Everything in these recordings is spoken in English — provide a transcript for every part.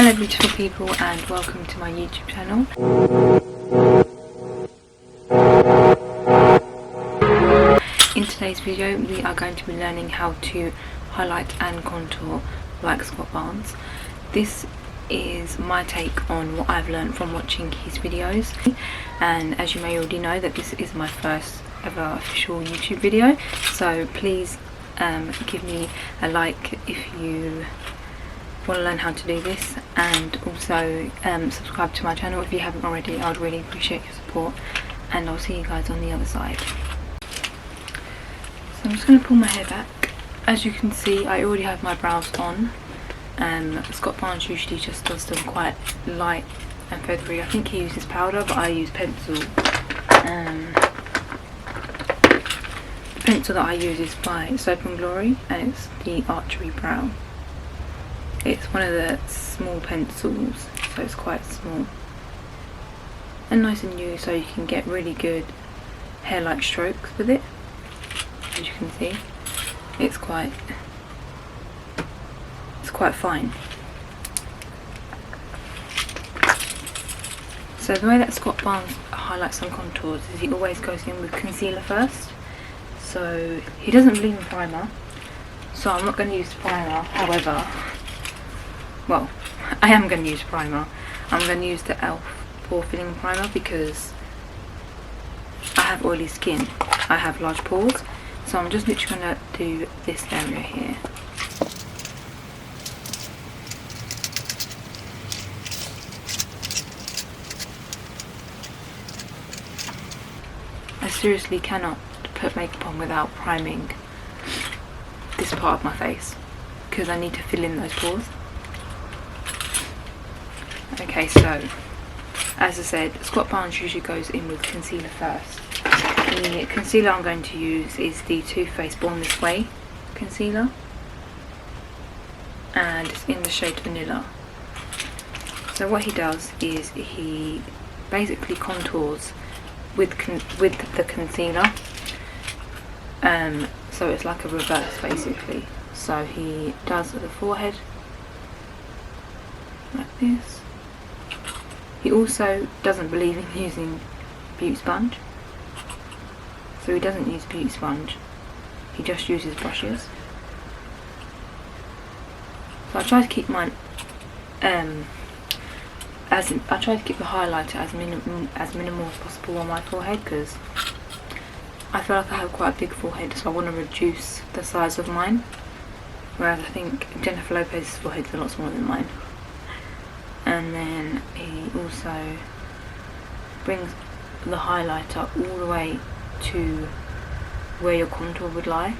Hello beautiful people and welcome to my YouTube channel. In today's video we are going to be learning how to highlight and contour like Scott Barnes. This is my take on what I've learned from watching his videos, and as you may already know that this is my first ever official YouTube video, so please give me a like if you want to learn how to do this, and also subscribe to my channel if you haven't already. I would really appreciate your support, and I'll see you guys on the other side. So I'm just going to pull my hair back. As you can see, I already have my brows on. Scott Barnes usually just does them quite light and feathery. I think he uses powder, but I use pencil. The pencil that I use is by Soap and Glory, and it's the Archery brow. It's one of the small pencils, so it's quite small and nice and new, so you can get really good hair-like strokes with it. As you can see, it's quite fine. So the way that Scott Barnes highlights and contours is he always goes in with concealer first. So he doesn't believe in primer, so I'm not going to use primer. However, well, I am going to use primer. I'm going to use the e.l.f. pore filling primer because I have oily skin. I have large pores, so I'm just literally going to do this area here. I seriously cannot put makeup on without priming this part of my face because I need to fill in those pores. Okay, so as I said, Scott Barnes usually goes in with concealer first. The concealer I'm going to use is the Too Faced Born This Way concealer, and it's in the shade Vanilla. So what he does is he basically contours with the concealer, so it's like a reverse basically. So he does the forehead like this. He also doesn't believe in using beauty sponge, so he doesn't use beauty sponge, he just uses brushes. So I try to keep mine I try to keep the highlighter as minimal as possible on my forehead because I feel like I have quite a big forehead, so I want to reduce the size of mine, whereas I think Jennifer Lopez's forehead is a lot smaller than mine. And then he also brings the highlighter all the way to where your contour would lie.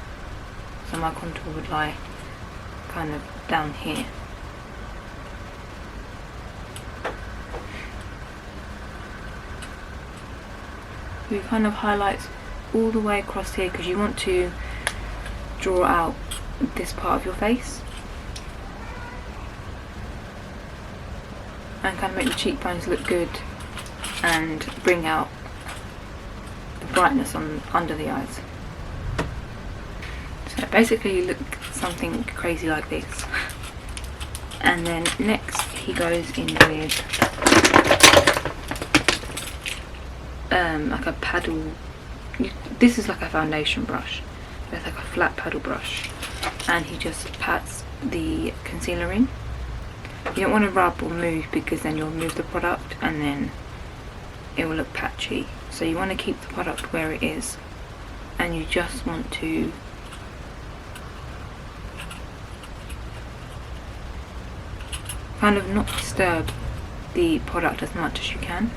So my contour would lie kind of down here. So he kind of highlights all the way across here because you want to draw out this part of your face and kind of make the cheekbones look good and bring out the brightness under the eyes. So basically you look something crazy like this. And then next he goes in with like a paddle. This is like a foundation brush. It's like a flat paddle brush, and he just pats the concealer in. You don't want to rub or move because then you'll move the product and then it will look patchy. So you want to keep the product where it is, and you just want to kind of not disturb the product as much as you can.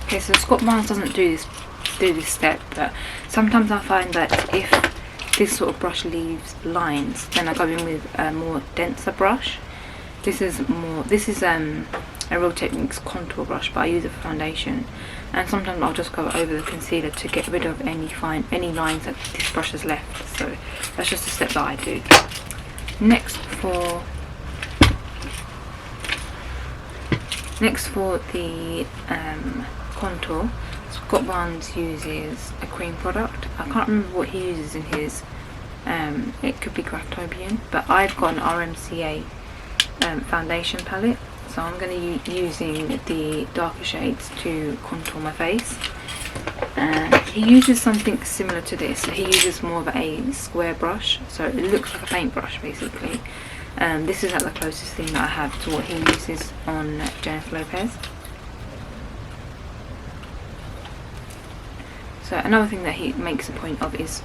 Okay, so Scott Barnes doesn't do this step, but sometimes I find that if this sort of brush leaves lines, then I go in with a more denser brush. This is a Real Techniques contour brush, but I use it for foundation, and sometimes I'll just go over the concealer to get rid of any lines that this brush has left. So that's just a step that I do. Next, for Next, for the contour, Scott Barnes uses a cream product. I can't remember what he uses in his. It could be Graftobian, but I've got an RMCA foundation palette, so I'm going to be using the darker shades to contour my face. And he uses something similar to this. He uses more of a square brush, so it looks like a paintbrush basically. This is like the closest thing that I have to what he uses on Jennifer Lopez. So another thing that he makes a point of is,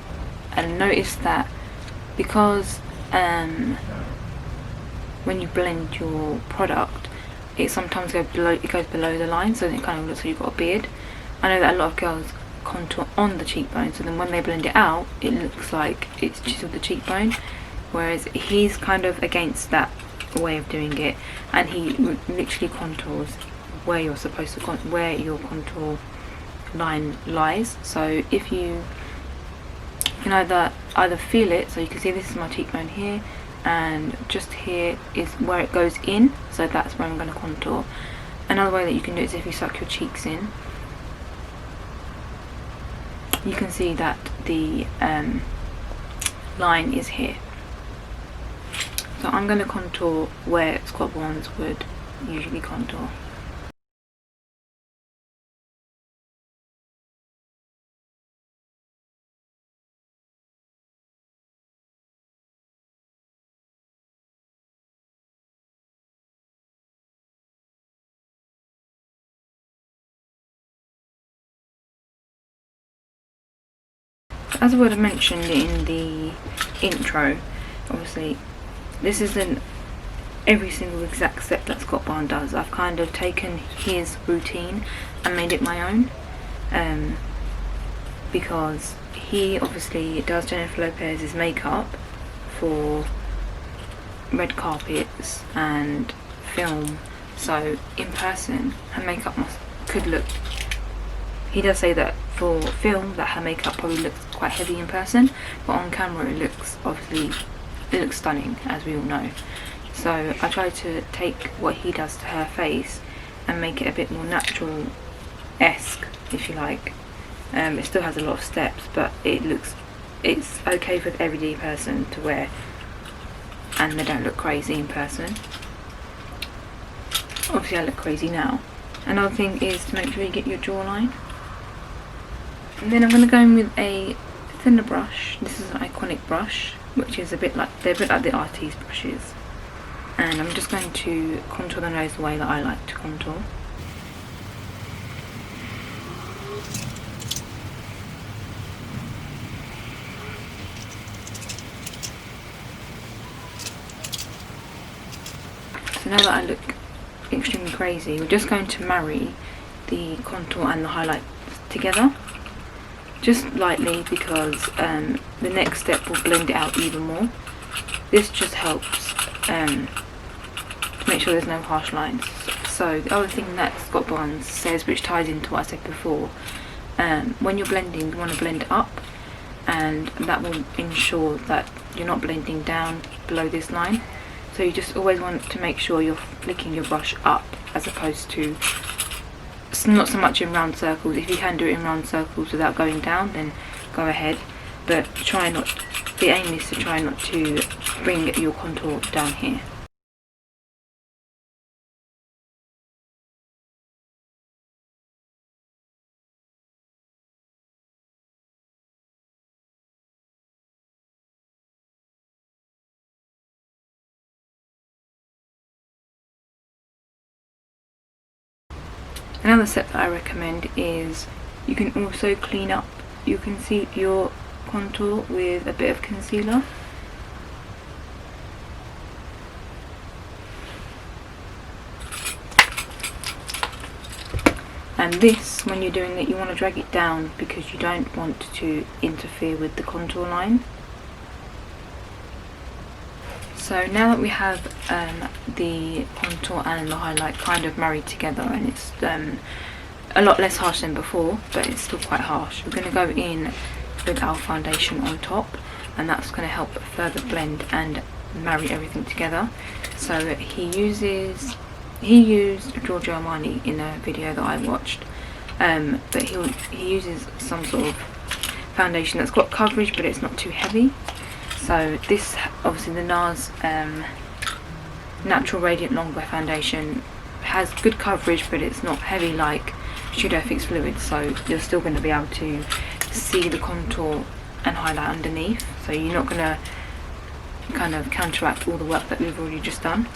and notice that because when you blend your product, it sometimes goes below the line, so it kind of looks like you've got a beard. I know that a lot of girls contour on the cheekbone, so then when they blend it out, it looks like it's chiseled the cheekbone, whereas he's kind of against that way of doing it, and he literally contours where you're supposed to where your contour line lies. So if you can either feel it, so you can see this is my cheekbone here, and just here is where it goes in, so that's where I'm going to contour. Another way that you can do it is if you suck your cheeks in, you can see that the line is here. So I'm going to contour where Scott Barnes would usually contour. As I would have mentioned in the intro, obviously this isn't every single exact step that Scott Barnes does. I've kind of taken his routine and made it my own, because he obviously does Jennifer Lopez's makeup for red carpets and film, so in person her makeup could look, he does say that for film that her makeup probably looks quite heavy in person, but on camera it looks stunning, as we all know. So I try to take what he does to her face and make it a bit more natural-esque, if you like. It still has a lot of steps, but it's okay for the everyday person to wear, and they don't look crazy in person. Obviously I look crazy now. Another thing is to make sure you get your jawline. And then I'm going to go in with a thinner brush. This is an Iconic brush, which is they're a bit like the artiste brushes. And I'm just going to contour the nose the way that I like to contour. So now that I look extremely crazy, we're just going to marry the contour and the highlight together, just lightly, because the next step will blend it out even more. This just helps to make sure there's no harsh lines. So the other thing that Scott Barnes says, which ties into what I said before, when you're blending, you want to blend it up, and that will ensure that you're not blending down below this line. So you just always want to make sure you're flicking your brush up, as opposed to not so much in round circles. If you can do it in round circles without going down, then go ahead, but the aim is to try not to bring your contour down here. Another step that I recommend is you can also clean up, you can see your contour with a bit of concealer. And this, when you're doing it, you want to drag it down because you don't want to interfere with the contour line. So now that we have the contour and the highlight kind of married together, and it's a lot less harsh than before, but it's still quite harsh, we're going to go in with our foundation on top, and that's going to help further blend and marry everything together. So he uses he used Giorgio Armani in a video that I watched, but he uses some sort of foundation that's got coverage but it's not too heavy. So this, obviously the NARS Natural Radiant Longwear foundation has good coverage, but it's not heavy like Studio Fix Fluid, so you're still going to be able to see the contour and highlight underneath, so you're not going to kind of counteract all the work that we've already just done.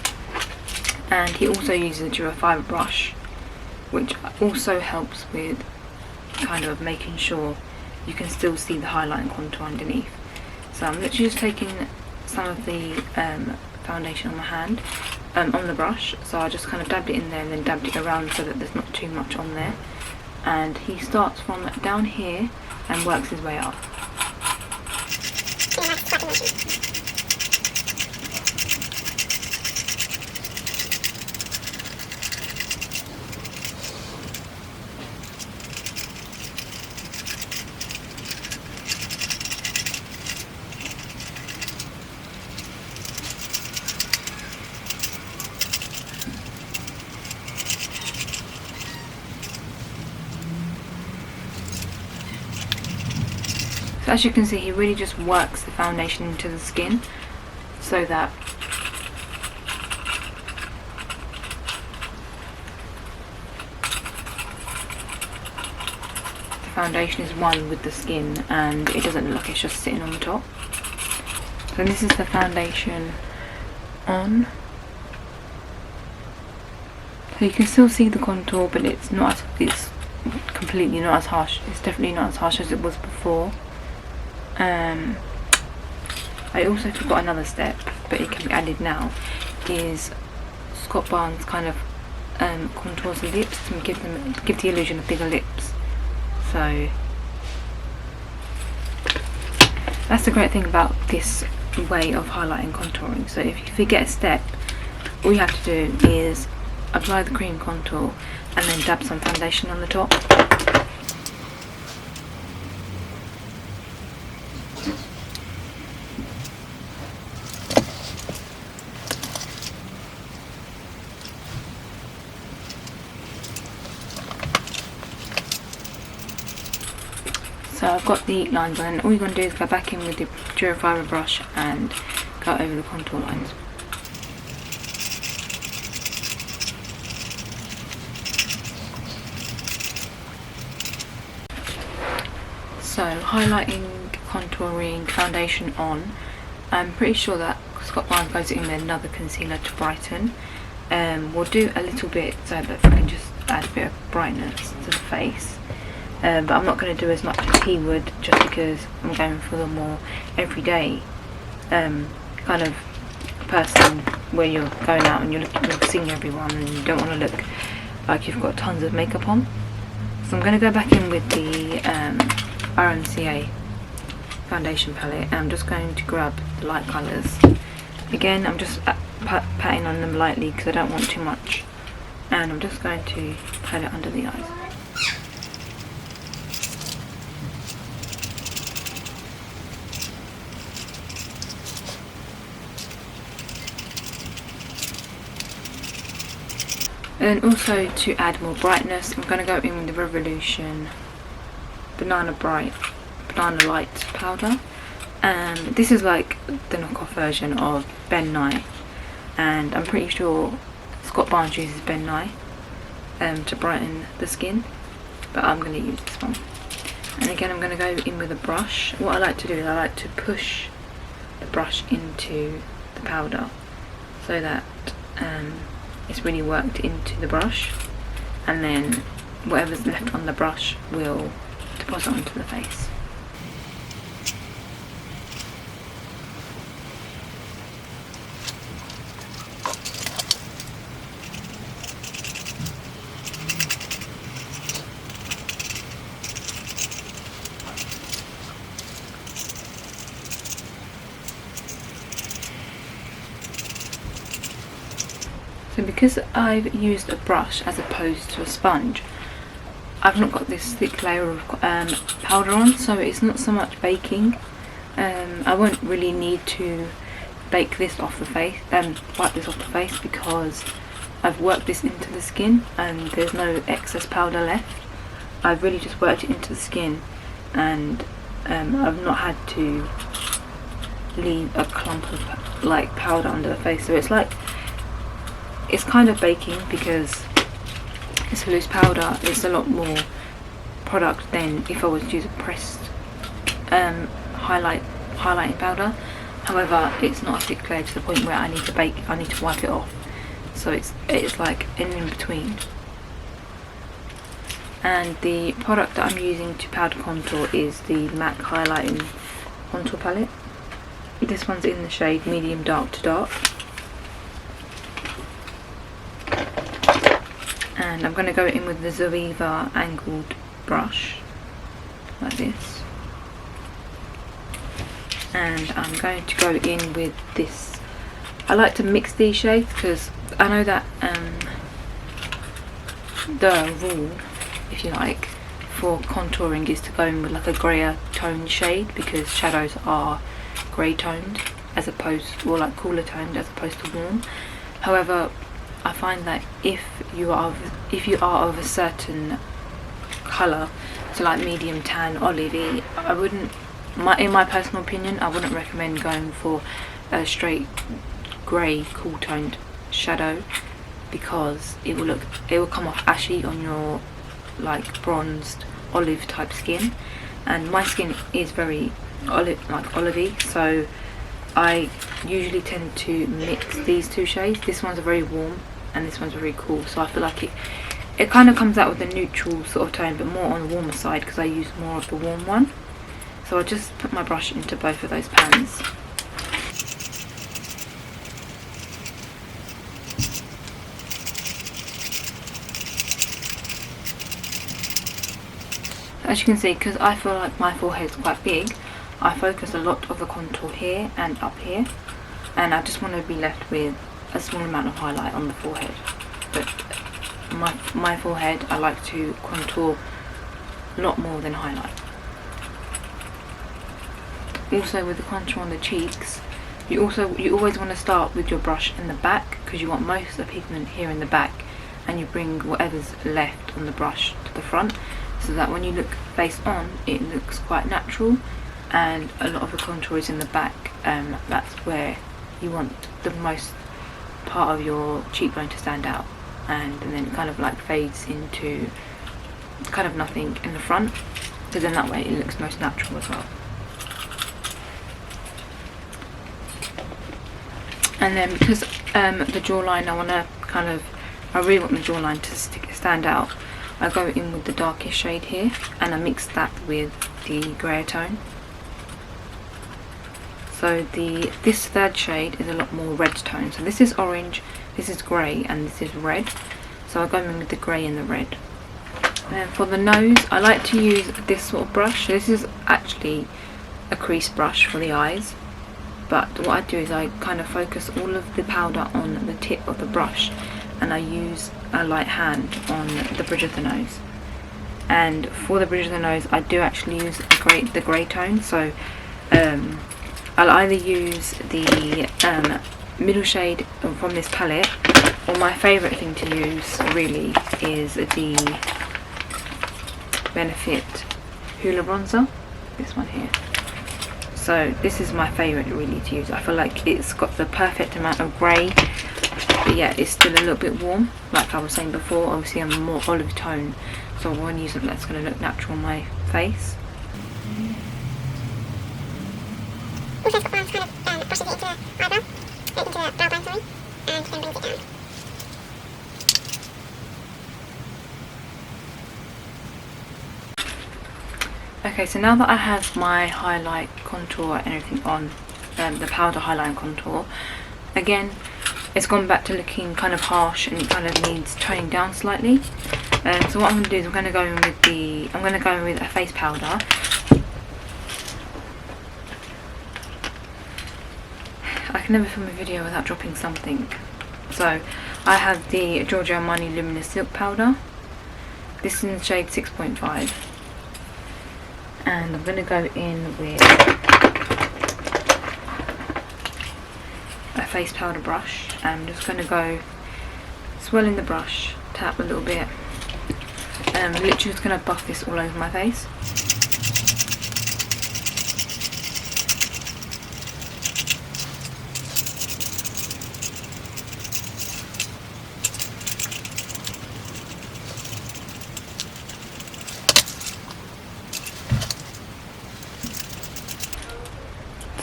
And he also uses a dual fibre brush, which also helps with kind of making sure you can still see the highlight and contour underneath. So I'm literally just taking some of the foundation on my hand, on the brush, so I just kind of dabbed it in there and then dabbed it around so that there's not too much on there. And he starts from down here and works his way up. So as you can see, he really just works the foundation into the skin so that the foundation is one with the skin and it doesn't look like it's just sitting on the top. So this is the foundation on. So you can still see the contour, but it's completely not as harsh. It's definitely not as harsh as it was before. I also forgot another step, but it can be added now, is Scott Barnes kind of contours the lips and give the illusion of bigger lips. So that's the great thing about this way of highlighting contouring. So if you forget a step, all you have to do is apply the cream contour and then dab some foundation on the top. So I've got the lines on, and all you're going to do is go back in with the dual fibre brush and go over the contour lines. So highlighting, contouring, foundation on. I'm pretty sure that Scott Barnes goes in with another concealer to brighten. We'll do a little bit so that we can just add a bit of brightness to the face. But I'm not going to do as much as he would, just because I'm going for the more everyday kind of person where you're going out and you're seeing everyone and you don't want to look like you've got tons of makeup on. So I'm going to go back in with the RMCA foundation palette, and I'm just going to grab the light colours. Again, I'm just patting on them lightly because I don't want too much, and I'm just going to pat it under the eyes. And also, to add more brightness, I'm going to go in with the Revolution Banana Light powder. This is like the knockoff version of Ben Nye, and I'm pretty sure Scott Barnes uses Ben Nye to brighten the skin, but I'm going to use this one. And again, I'm going to go in with a brush. What I like to do is I like to push the brush into the powder so that it's really worked into the brush, and then whatever's left on the brush will deposit onto the face. So because I've used a brush as opposed to a sponge, I've not got this thick layer of powder on, so it's not so much baking. I won't really need to bake this off the face, wipe this off the face, because I've worked this into the skin and there's no excess powder left. I've really just worked it into the skin, and I've not had to leave a clump of like powder under the face. So it's like, it's kind of baking because it's loose powder. It's a lot more product than if I was to use a pressed highlighting powder. However, it's not a thick layer to the point where I need to bake, I need to wipe it off. So it's like an in between. And the product that I'm using to powder contour is the MAC highlighting contour palette. This one's in the shade medium dark to dark. And I'm going to go in with the Zoeva angled brush, like this. And I'm going to go in with this. I like to mix these shades because I know that the rule, if you like, for contouring is to go in with like a grayer toned shade, because shadows are grey toned as opposed, or like cooler toned as opposed to warm. However, I find that if you are of a certain colour, so like medium tan, olivey, I wouldn't, in my personal opinion, I wouldn't recommend going for a straight grey cool toned shadow, because it will come off ashy on your like bronzed olive type skin, and my skin is very olivey, so I usually tend to mix these two shades. This one's very warm and this one's very cool, so I feel like it kind of comes out with a neutral sort of tone, but more on the warmer side because I use more of the warm one. So I'll just put my brush into both of those pans. As you can see, because I feel like my forehead is quite big, I focus a lot of the contour here and up here, and I just want to be left with a small amount of highlight on the forehead. But my forehead, I like to contour a lot more than highlight. Also with the contour on the cheeks, you always want to start with your brush in the back, because you want most of the pigment here in the back, and you bring whatever's left on the brush to the front, so that when you look face on, it looks quite natural, and a lot of the contour is in the back. That's where you want the most part of your cheekbone to stand out, and then it kind of like fades into kind of nothing in the front, so then that way it looks most natural as well. And then because the jawline, I really want the jawline to stand out, I go in with the darkest shade here, and I mix that with the grey tone. So this third shade is a lot more red tone. So this is orange, this is grey, and this is red. So I go in with the grey and the red. And for the nose, I like to use this sort of brush. So this is actually a crease brush for the eyes. But what I do is I kind of focus all of the powder on the tip of the brush, and I use a light hand on the bridge of the nose. And for the bridge of the nose, I do actually use the grey tone. So I'll either use the middle shade from this palette, or my favourite thing to use really is the Benefit Hoola Bronzer, this one here. So this is my favourite really to use. I feel like it's got the perfect amount of grey, but yeah, it's still a little bit warm, like I was saying before. Obviously I'm more olive tone, so I want to use something that's going to look natural on my face. Also, kind of brushes it into the eyebrow, into the brow bone, sorry, and then brings it down. Okay, so now that I have my highlight, contour and everything on, the powder highlight and contour, again, it's gone back to looking kind of harsh and it kind of needs toning down slightly. So what I'm going to do is I'm going to go in with a face powder. I can never film a video without dropping something. So I have the Giorgio Armani Luminous Silk Powder. This is in the shade 6.5. And I'm going to go in with a face powder brush, and I'm just going to go swirling the brush, tap a little bit. Literally just going to buff this all over my face.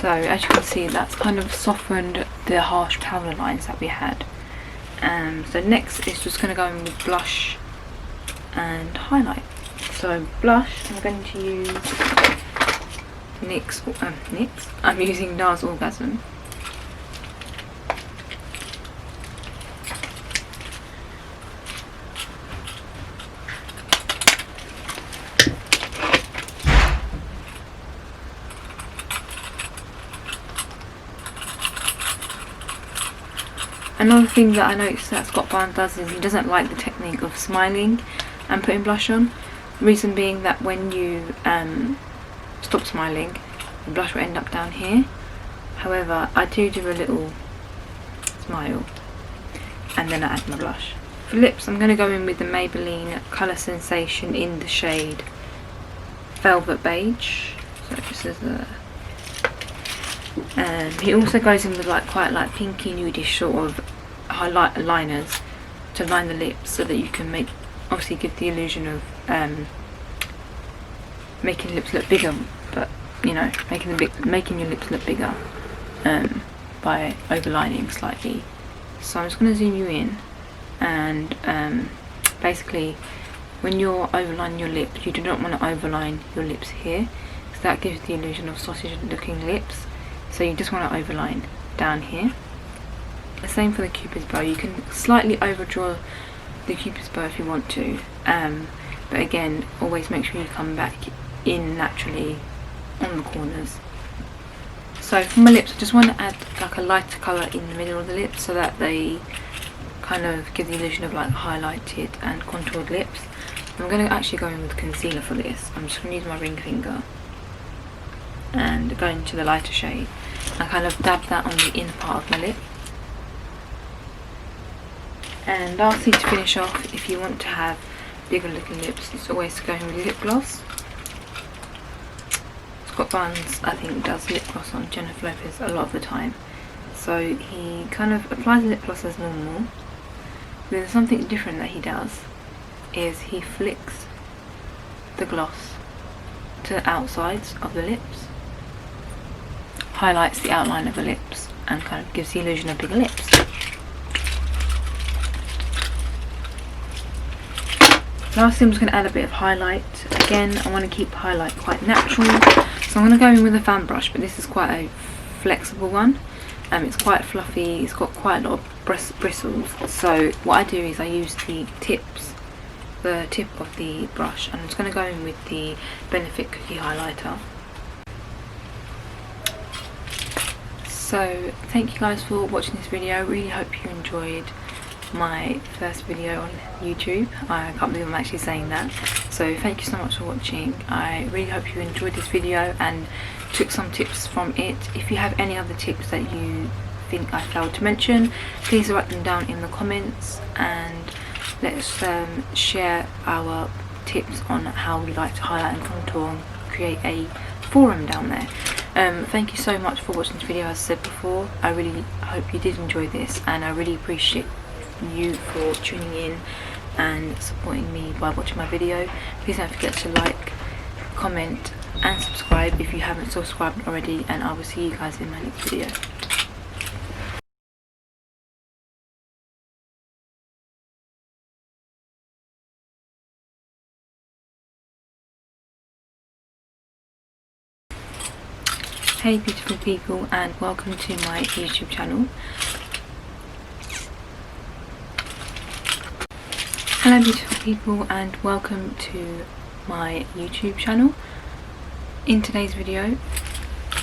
So as you can see, that's kind of softened the harsh powder lines that we had. So next is just going to go in with blush and highlight. So blush, I'm going to use NYX. I'm using NARS Orgasm. Another thing that I noticed that Scott Barnes does is he doesn't like the technique of smiling and putting blush on. The reason being that when you stop smiling, the blush will end up down here. However, I do a little smile and then I add my blush. For lips, I'm going to go in with the Maybelline Colour Sensation in the shade Velvet Beige. So this is a... he also goes in with quite pinky nudish sort of highlight liners to line the lips, so that you can obviously give the illusion of making lips look bigger, but you know, making your lips look bigger by overlining slightly. So I'm just going to zoom you in, and basically when you're overlining your lips, you do not want to overline your lips here, because that gives the illusion of sausage looking lips. So you just want to overline down here. The same for the Cupid's bow. You can slightly overdraw the Cupid's bow if you want to, but again, always make sure you come back in naturally on the corners. So for my lips, I just want to add like a lighter colour in the middle of the lips, so that they kind of give the illusion of like highlighted and contoured lips. I'm going to actually go in with concealer for this. I'm just going to use my ring finger and go into the lighter shade. I kind of dab that on the inner part of my lip. And lastly, to finish off, if you want to have bigger looking lips, it's always to go in with lip gloss. Scott Barnes, I think, does lip gloss on Jennifer Lopez a lot of the time. So he kind of applies lip gloss as normal. But there's something different that he does, is he flicks the gloss to the outsides of the lips, highlights the outline of the lips, and kind of gives the illusion of bigger lips. Lastly, I'm just going to add a bit of highlight. Again, I want to keep highlight quite natural, so I'm going to go in with a fan brush, but this is quite a flexible one. It's quite fluffy, it's got quite a lot of bristles. So what I do is I use the tip of the brush, and I'm just going to go in with the Benefit Cookie Highlighter. So thank you guys for watching this video. I really hope you enjoyed my first video on YouTube. I can't believe I'm actually saying that. So thank you so much for watching. I really hope you enjoyed this video and took some tips from it. If you have any other tips that you think I failed to mention, please write them down in the comments, and let's share our tips on how we like to highlight and contour and create a forum down there. Thank you so much for watching this video. As I said before, I really hope you did enjoy this, and I really appreciate you for tuning in and supporting me by watching my video. Please don't forget to like, comment and subscribe if you haven't subscribed already, and I will see you guys in my next video. Hey beautiful people, and welcome to my YouTube channel. Hello beautiful people, and welcome to my YouTube channel. In today's video,